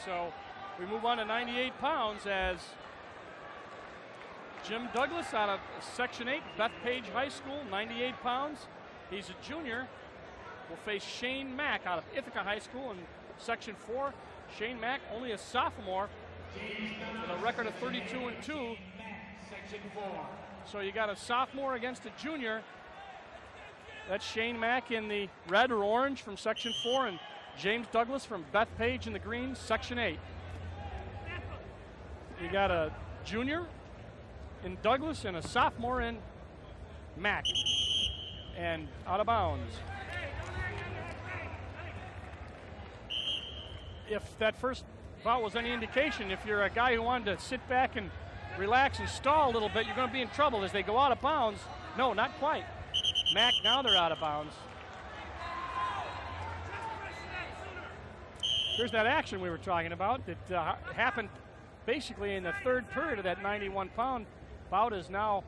So we move on to 98 pounds as Jim Douglas out of Section 8, Bethpage High School, 98 pounds. He's a junior. Will face Shane Mack out of Ithaca High School in Section 4. Shane Mack, only a sophomore, with a record of 32-2. So you got a sophomore against a junior. That's Shane Mack in the red or orange from Section 4, and James Douglas from Bethpage in the green, Section 8. You got a junior in Douglas and a sophomore in Mack. And out of bounds. If that first foul was any indication, if you're a guy who wanted to sit back and relax and stall a little bit, you're going to be in trouble as they go out of bounds. No, not quite. Mack, now they're out of bounds. Here's that action we were talking about that happened basically in the third period of that 91-pound bout, is now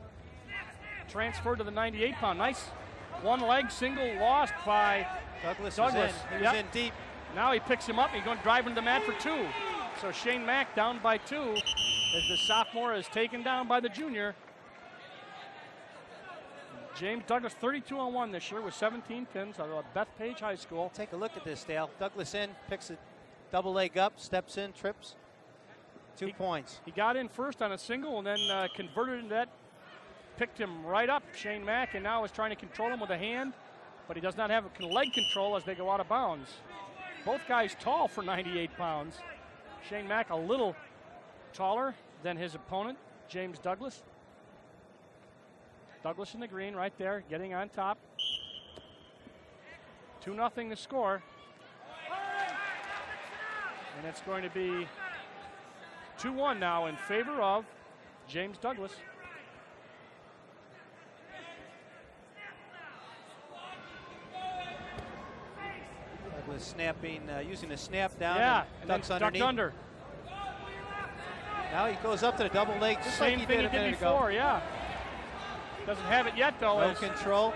transferred to the 98-pound. Nice one-leg single lost by Douglas. He was in deep. Now he picks him up. He's going to drive him to the mat for 2. So Shane Mack down by 2 as the sophomore is taken down by the junior. James Douglas, 32-1 this year with 17 pins out of Bethpage High School. Take a look at this, Dale. Douglas in, picks a double leg up, steps in, trips. 2 points. He got in first on a single and then converted into that. Picked him right up, Shane Mack, and now is trying to control him with a hand, but he does not have leg control as they go out of bounds. Both guys tall for 98 pounds. Shane Mack a little taller than his opponent, James Douglas. Douglas in the green right there, getting on top. 2-0 the score. And it's going to be 2-1 now in favor of James Douglas. Douglas snapping, using a snap down. Yeah, and ducks underneath. Ducked under. Now he goes up to the double leg, just Same like thing he did before, yeah. Doesn't have it yet, though. No control.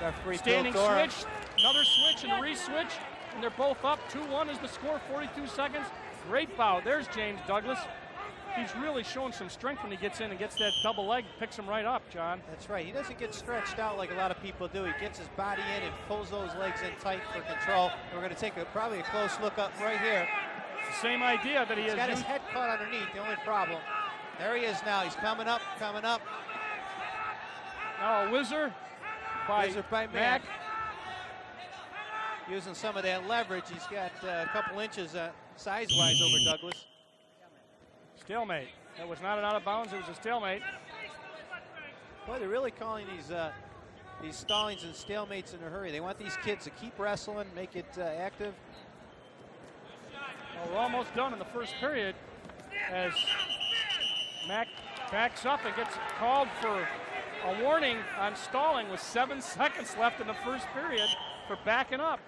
Referee standing switch, another switch and a re-switch, and they're both up. 2-1 is the score, 42 seconds. Great bout. There's James Douglas. He's really showing some strength when he gets in and gets that double leg, picks him right up, John. That's right. He doesn't get stretched out like a lot of people do. He gets his body in and pulls those legs in tight for control. And we're going to take probably a close look up right here. The same idea that He's got his head caught underneath, the only problem. There he is now. He's coming up, coming up. Now a whizzer by Mack. Using some of that leverage. He's got a couple inches size-wise over Douglas. Stalemate. That was not an out of bounds, it was a stalemate. Boy, they're really calling these stallings and stalemates in a hurry. They want these kids to keep wrestling, make it active. Well, we're almost done in the first period as Mack backs up and gets called for a warning on stalling with 7 seconds left in the first period for backing up.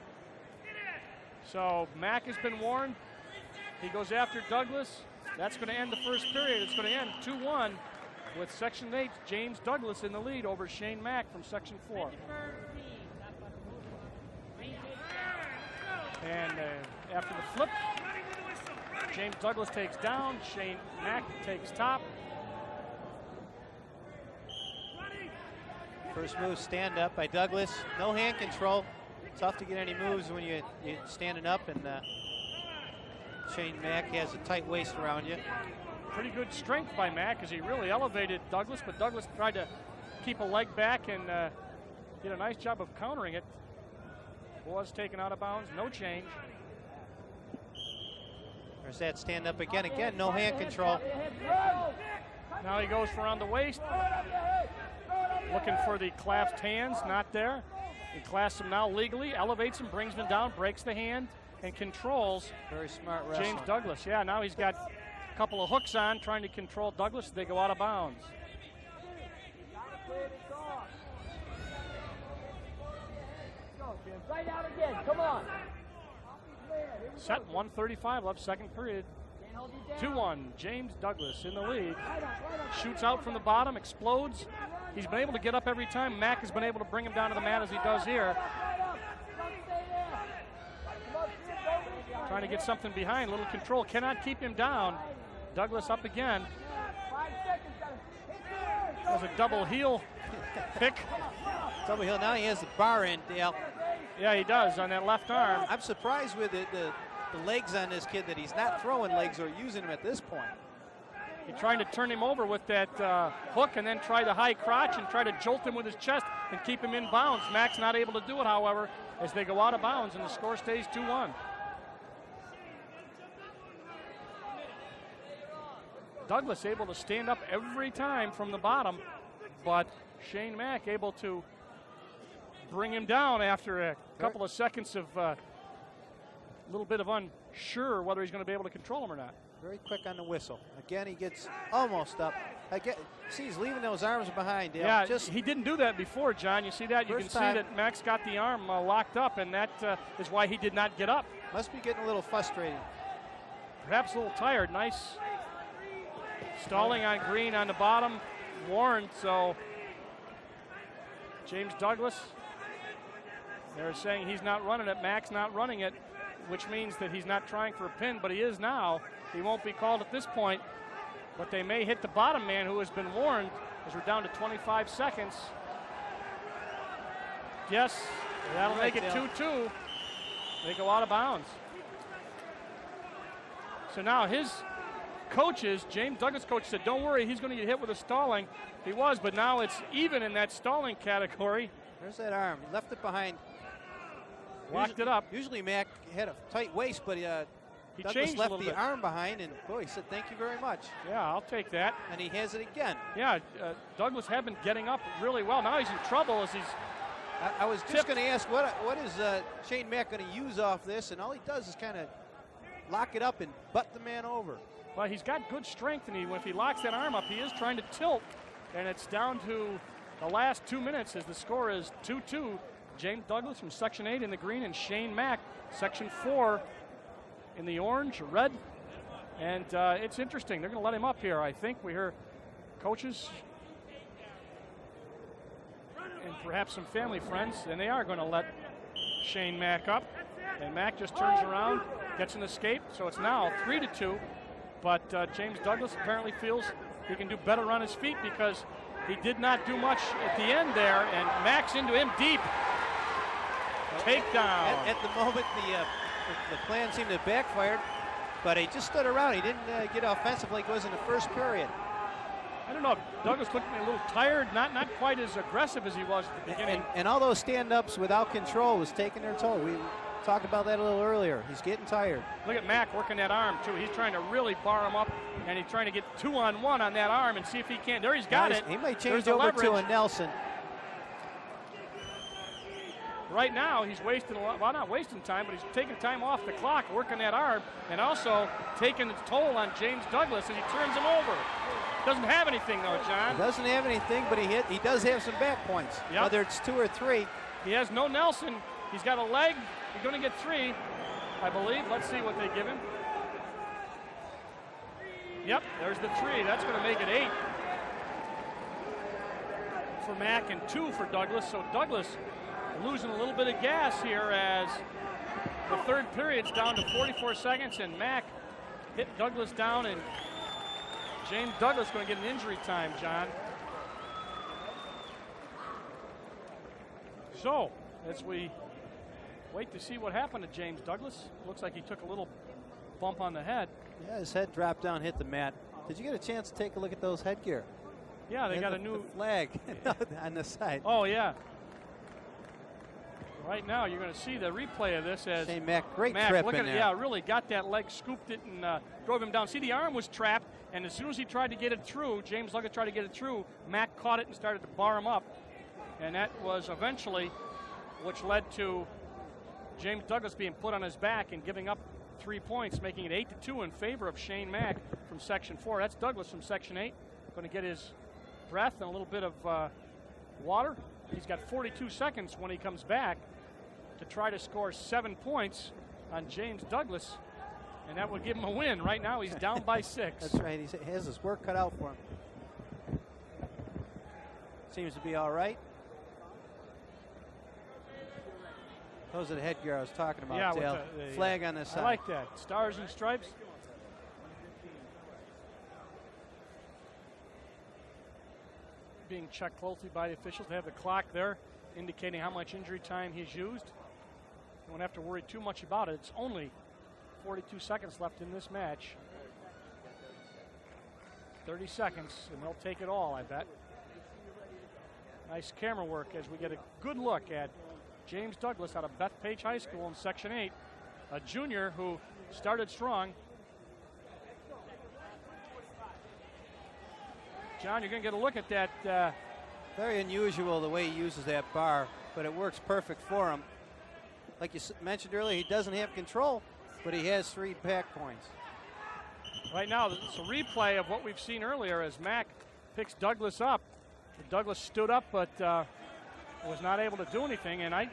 So Mack has been warned. He goes after Douglas. That's going to end the first period. It's going to end 2-1 with Section 8, James Douglas in the lead over Shane Mack from Section 4. And after the flip, James Douglas takes down, Shane Mack takes top. First move, stand up by Douglas. No hand control. Tough to get any moves when you're standing up, and Shane Mack has a tight waist around you. Pretty good strength by Mack as he really elevated Douglas, but Douglas tried to keep a leg back and did a nice job of countering it. Was taken out of bounds, no change. There's that stand up again, no hand control. Now he goes for around the waist. Looking for the clasped hands, not there. He clasps him now legally, elevates him, brings him down, breaks the hand, and controls very smart wrestling. James Douglas. Yeah, now he's got a couple of hooks on, trying to control Douglas as they go out of bounds. Right out again, come on. Set 1:35 left, second period. 2-1, James Douglas in the lead. Shoots out from the bottom, explodes. He's been able to get up every time. Mack has been able to bring him down to the mat as he does here. Trying to get something behind. Little control. Cannot keep him down. Douglas up again. Does a double heel pick. Double heel. Now he has the bar in, Dale. Yeah, he does on that left arm. I'm surprised with the legs on this kid that he's not throwing legs or using them at this point. He's trying to turn him over with that hook and then try the high crotch and try to jolt him with his chest and keep him in bounds. Mack's not able to do it, however, as they go out of bounds and the score stays 2-1. Douglas able to stand up every time from the bottom, but Shane Mack able to bring him down after a couple of seconds of a little bit of unsure whether he's going to be able to control him or not. Very quick on the whistle. Again, he gets almost up. See, he's leaving those arms behind him. Yeah, he didn't do that before, John. You see that? You can see that Max got the arm locked up, and that is why he did not get up. Must be getting a little frustrated. Perhaps a little tired. Nice stalling on Green on the bottom. Warren, so James Douglas, they're saying he's not running it. Max not running it, which means that he's not trying for a pin, but he is now. He won't be called at this point, but they may hit the bottom man who has been warned as we're down to 25 seconds. Yes, that'll make it 2-2. They go out of bounds. So now his coaches, James Douglas' coach said, don't worry, he's going to get hit with a stalling. He was, but now it's even in that stalling category. There's that arm. He left it behind. Locked it up. Usually Mack had a tight waist, but he Douglas changed left a little the bit. arm behind, and boy, he said, thank you very much. Yeah, I'll take that. And he has it again. Yeah, Douglas had been getting up really well. Now he's in trouble as he's I was just going to ask, what is Shane Mack going to use off this? And all he does is kind of lock it up and butt the man over. Well, he's got good strength, and if he locks that arm up, he is trying to tilt. And it's down to the last 2 minutes as the score is 2-2. James Douglas from Section 8 in the green, and Shane Mack, Section 4 in the orange, red. And it's interesting. They're going to let him up here, I think. We hear coaches and perhaps some family friends, and they are going to let Shane Mack up. And Mack just turns around, gets an escape. So it's now 3-2. But James Douglas apparently feels he can do better on his feet because he did not do much at the end there. And Mack's into him deep. Takedown. At the moment, the plan seemed to have backfired, but he just stood around. He didn't get offensive like he was in the first period. I don't know. Douglas looked a little tired, not quite as aggressive as he was at the beginning. And all those stand-ups without control was taking their toll. We talked about that a little earlier. He's getting tired. Look at Mack working that arm, too. He's trying to really bar him up, and he's trying to get 2-on-1 on that arm and see if he can. There, he's got it. He might change There's over to a Nelson. Right now, he's wasting a lot. Well, not wasting time, but he's taking time off the clock, working that arm, and also taking its toll on James Douglas as he turns him over. Doesn't have anything, though, John. He doesn't have anything, but he does have some back points, yep. Whether it's 2 or 3. He has no Nelson. He's got a leg. He's going to get 3, I believe. Let's see what they give him. Yep, there's the 3. That's going to make it 8 for Mack and 2 for Douglas. So Douglas losing a little bit of gas here as the third period's down to 44 seconds, and Mack hit Douglas down, and James Douglas going to get an injury time, John. So, as we wait to see what happened to James Douglas, looks like he took a little bump on the head. Yeah, his head dropped down, hit the mat. Did you get a chance to take a look at those headgear? Yeah, they got a new flag on the side. Oh, yeah. Right now, you're going to see the replay of this as Shane Mack, great trip look in at there. it, yeah, really got that leg, scooped it, and drove him down. See, the arm was trapped, and as soon as he tried to get it through, James Douglas tried to get it through, Mack caught it and started to bar him up. And that was eventually which led to James Douglas being put on his back and giving up 3 points, making it 8-2 in favor of Shane Mack from Section 4. That's Douglas from Section 8. Going to get his breath and a little bit of water. He's got 42 seconds when he comes back to try to score 7 points on James Douglas, and that would give him a win. Right now, he's down by 6. That's right. He has his work cut out for him. Seems to be all right. Those are the headgear I was talking about, Yeah, Dale. with the Flag on the side. I like that. Stars and stripes. Being checked closely by the officials. They have the clock there indicating how much injury time he's used. You won't have to worry too much about it. It's only 42 seconds left in this match. 30 seconds, and they'll take it all, I bet. Nice camera work as we get a good look at James Douglas out of Bethpage High School in Section 8, a junior who started strong. John, you're going to get a look at that. Very unusual the way he uses that bar, but it works perfect for him. Like you mentioned earlier, he doesn't have control, but he has 3 back points. Right now, it's a replay of what we've seen earlier as Mack picks Douglas up. Douglas stood up, but was not able to do anything. And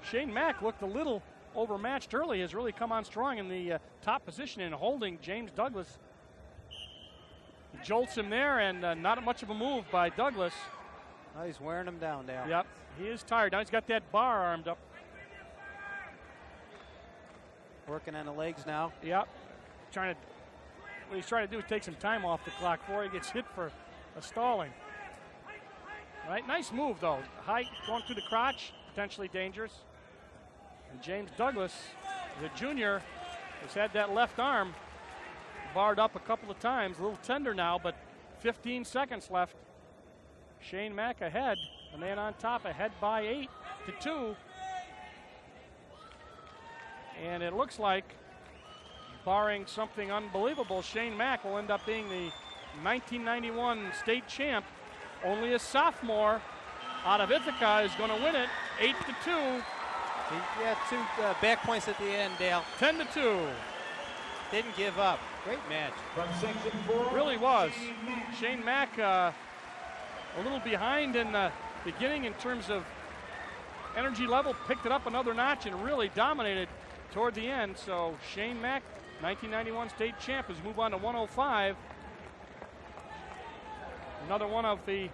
Shane Mack looked a little overmatched early. Has really come on strong in the top position in holding James Douglas. He jolts him there, and not much of a move by Douglas. Oh, he's wearing him down now. Yep, he is tired. Now he's got that bar armed up. Working on the legs now. Yep, what he's trying to do is take some time off the clock before he gets hit for a stalling. Right, nice move though. High, going through the crotch, potentially dangerous. And James Douglas, the junior, has had that left arm barred up a couple of times. A little tender now, but 15 seconds left. Shane Mack ahead, the man on top, ahead by 8-2. And it looks like, barring something unbelievable, Shane Mack will end up being the 1991 state champ. Only a sophomore out of Ithaca is going to win it, 8-2. He had 2 back points at the end, Dale. 10-2. Didn't give up. Great match. From Section 4. Really was. Shane Mack a little behind in the beginning in terms of energy level, picked it up another notch and really dominated toward the end. So Shane Mack, 1991 state champ, has moved on to 105. Another one of the